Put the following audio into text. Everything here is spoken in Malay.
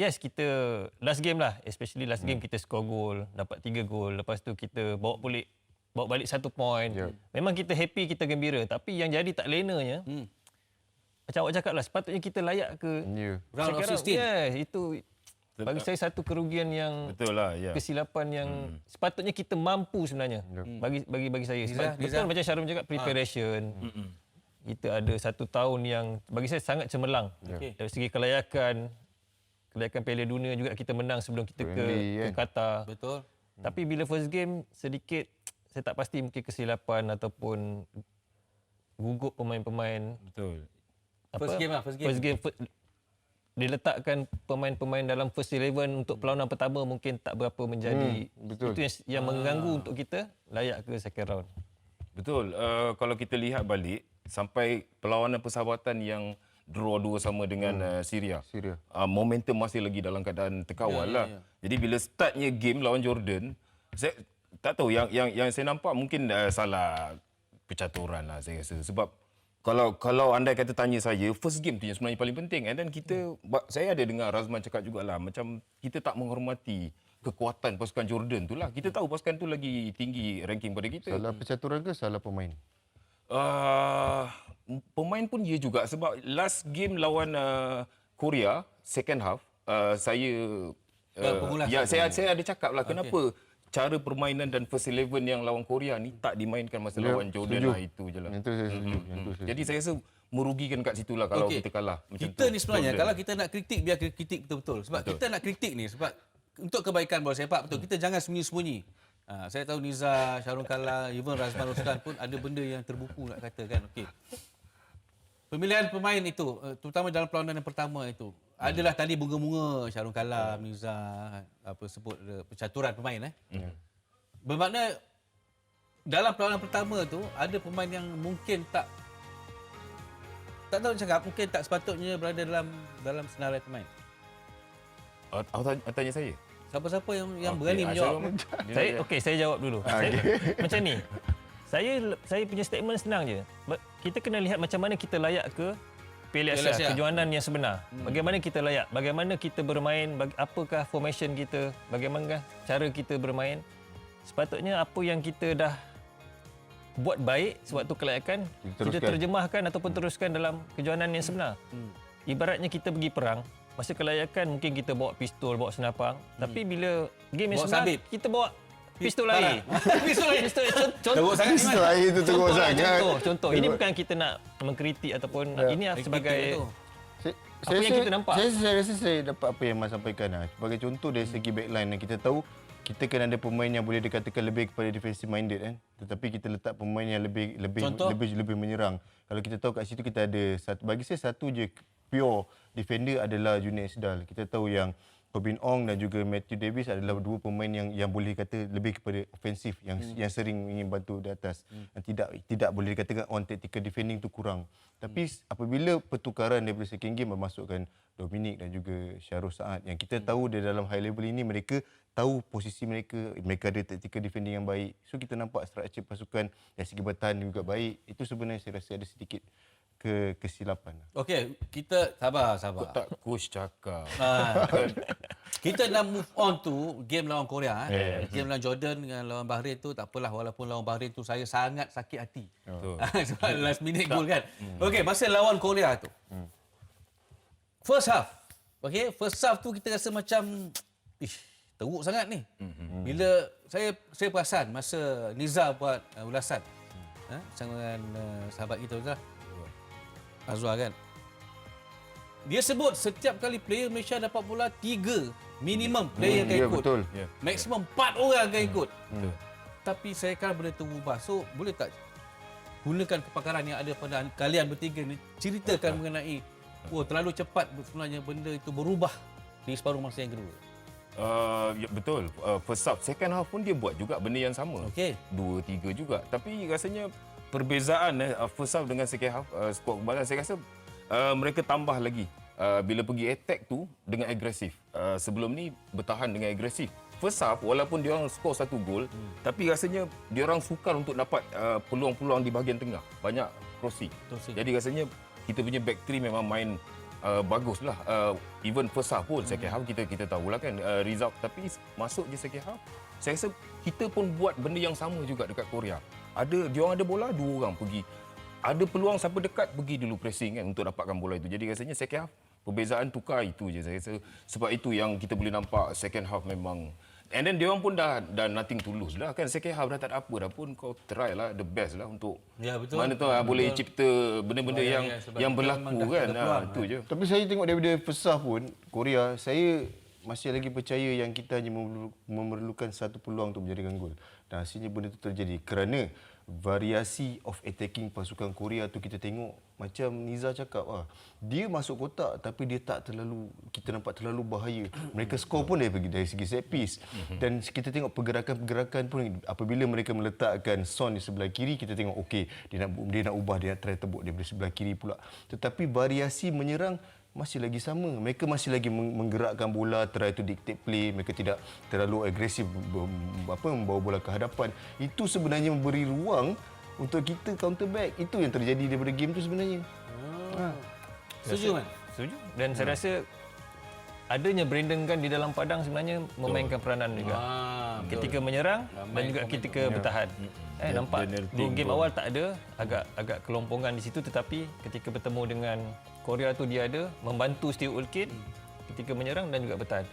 yes, kita last game lah, especially last game kita score gol, dapat 3 gol, lepas tu kita bawa balik 1 point. Memang kita happy, kita gembira, tapi yang jadi tak lenanya, macam awak cakap lah, sepatutnya kita layak ke round of 16. Itu bagi saya satu kerugian yang Betul lah, ya. kesilapan yang sepatutnya kita mampu sebenarnya. Bagi saya. Betul macam Syarul cakap, preparation. Kita ada 1 tahun yang bagi saya sangat cemerlang. Dari segi kelayakan Piala Dunia juga kita menang sebelum kita ke Qatar. Betul. Tapi bila first game sedikit saya tak pasti mungkin kesilapan ataupun gugup pemain-pemain. Betul. First game. Diletakkan pemain-pemain dalam first 11 untuk perlawanan pertama mungkin tak berapa menjadi itu yang mengganggu untuk kita layak ke second round. Betul. Kalau kita lihat balik sampai perlawanan persahabatan yang draw 2 sama dengan Syria. Momentum masih lagi dalam keadaan terkawal lah. Jadi bila startnya game lawan Jordan, saya tak tahu yang saya nampak mungkin salah percaturan lah saya rasa. Sebab kalau andai kata tanya saya, first game tu yang sebenarnya paling penting. And then saya ada dengar Razman cakap jugalah, macam kita tak menghormati kekuatan pasukan Jordan tu lah. Kita tahu pasukan tu lagi tinggi ranking pada kita. Salah percaturan ke salah pemain? Pemain pun dia juga. Sebab last game lawan Korea, second half, saya ada cakap lah kenapa cara permainan dan first 11 yang lawan Korea ni tak dimainkan masa lawan Jordan lah, itu je lah. Itu saya setuju. Jadi saya rasa merugikan kat situ lah kalau kita kalah. Kita ni sebenarnya kalau kita nak kritik, biar kritik betul-betul. Sebab kita nak kritik ni sebab untuk kebaikan bola sepak, betul. Kita jangan sembunyi-sembunyi. Saya tahu Niza, Syarul Kalla, even Razman Roslan pun ada benda yang terbuku nak kata kan. Okey. Pemilihan pemain itu, terutama dalam perlawanan yang pertama itu, adalah tadi bunga-bunga Syarul Kalla, Niza, percaturan pemain. Bermakna dalam perlawanan pertama tu ada pemain yang mungkin tak tahu nak cakap, mungkin tak sepatutnya berada dalam senarai pemain. Awak tanya saya? Siapa-siapa yang berani menjawab? Saya jawab dulu. Macam ni. Saya punya statement senang je. Kita kena lihat macam mana kita layak ke Piala Asia, kejuanan yang sebenar. Bagaimana kita layak, bagaimana kita bermain, apakah formation kita, bagaimana cara kita bermain. Sepatutnya apa yang kita dah buat baik sewaktu kelayakan, kita terjemahkan ataupun teruskan dalam kejuanan yang sebenar. Ibaratnya kita pergi perang, masa kelayakan mungkin kita bawa pistol, bawa senapang, tapi bila game yang sebenar, kita bawa pistol air. Pistol air. Pistol air itu teruk sangat. Contoh. Ini bukan kita nak mengkritik ataupun ini sebagai apa yang kita nampak. Saya rasa saya dapat apa yang Mas sampaikan lah. Sebagai contoh dari segi backline yang kita tahu, kita kan ada pemain yang boleh dikatakan lebih kepada defensive minded kan. Tetapi kita letak pemain yang lebih menyerang. Kalau kita tahu kat situ kita ada bagi saya satu je pure defender adalah Junior Esdal. Kita tahu yang Robin Ong dan juga Matthew Davis adalah 2 pemain yang boleh kata lebih kepada ofensif, yang sering ingin bantu di atas. Tidak boleh dikatakan on tactical defending tu kurang. Tapi apabila pertukaran daripada second game memasukkan Dominic dan juga Syarul Saad, yang kita tahu di dalam high level ini mereka tahu posisi mereka ada tactical defending yang baik. So kita nampak struktur pasukan dari segi bertahan juga baik. Itu sebenarnya saya rasa ada sedikit kesilapan. Okey, kita sabar. Tak coach cakap. Kita nak move on tu game lawan Korea. Game lawan Jordan dengan lawan Bahrain tu tak apalah, walaupun lawan Bahrain tu saya sangat sakit hati. Sebab last minute goal kan. Okey, masa lawan Korea tu. First half. Okey, first half tu kita rasa macam teruk sangat ni. Bila saya perasan masa Niza buat ulasan bersama dengan sahabat kita Azwar kan. Dia sebut setiap kali player Malaysia dapat bola 3 minimum player akan ikut. Betul. Maksimum 4 orang akan ikut. Tapi saya kan benda tu berubah. So boleh tak gunakan kepakaran yang ada pada kalian bertiga ni, ceritakan mengenai terlalu cepat sebenarnya benda itu berubah di separuh masa yang kedua. Ya, betul. First half, second half pun dia buat juga benda yang sama. 2-3 juga. Tapi rasanya perbezaan first half dengan second half, skor kebalasan saya rasa mereka tambah lagi bila pergi attack tu dengan agresif. Sebelum ni bertahan dengan agresif. First half walaupun dia orang skor 1 gol, tapi rasanya dia orang sukar untuk dapat peluang-peluang di bahagian tengah. Banyak crossing. Jadi rasanya kita punya back three memang main baguslah. Even first half pun second half kita tahulah kan result, tapi masuk je second half. Saya rasa kita pun buat benda yang sama juga dekat Korea. Diorang ada bola, 2 orang pergi. Ada peluang siapa dekat pergi dulu pressing kan untuk dapatkan bola itu. Jadi rasanya second half perbezaan tukar itu je saya rasa. Sebab itu yang kita boleh nampak second half memang. And then diorang pun dah nothing to lose lah kan. Second half dah tak ada apa dah pun, kau try lah the best lah untuk betul. mana tahu boleh cipta benda-benda yang berlaku kan. Itu je. Tapi saya tengok daripada first half pun Korea, saya masih lagi percaya yang kita hanya memerlukan satu peluang untuk menjadikan gol. Dan hasilnya benda itu terjadi kerana variasi of attacking pasukan Korea tu kita tengok macam Niza cakap dia masuk kotak tapi dia tak terlalu, kita nampak terlalu bahaya. Mereka skor pun dari segi set piece. Dan kita tengok pergerakan-pergerakan pun apabila mereka meletakkan Son di sebelah kiri, kita tengok okey dia nak ubah, dia nak try tebuk daripada sebelah kiri pula. Tetapi variasi menyerang masih lagi sama. Mereka masih lagi menggerakkan bola, try to dictate play. Mereka tidak terlalu agresif membawa bola ke hadapan. Itu sebenarnya memberi ruang untuk kita counter back. Itu yang terjadi daripada game tu sebenarnya. Setuju kan? Setuju. Dan saya rasa adanya Brandon kan di dalam padang sebenarnya memainkan peranan juga. Ketika menyerang dan juga ketika bertahan. Nampak game awal tak ada, agak kelompongan di situ, tetapi ketika bertemu dengan Korea tu dia ada membantu Steve Olkit ketika menyerang dan juga bertahan.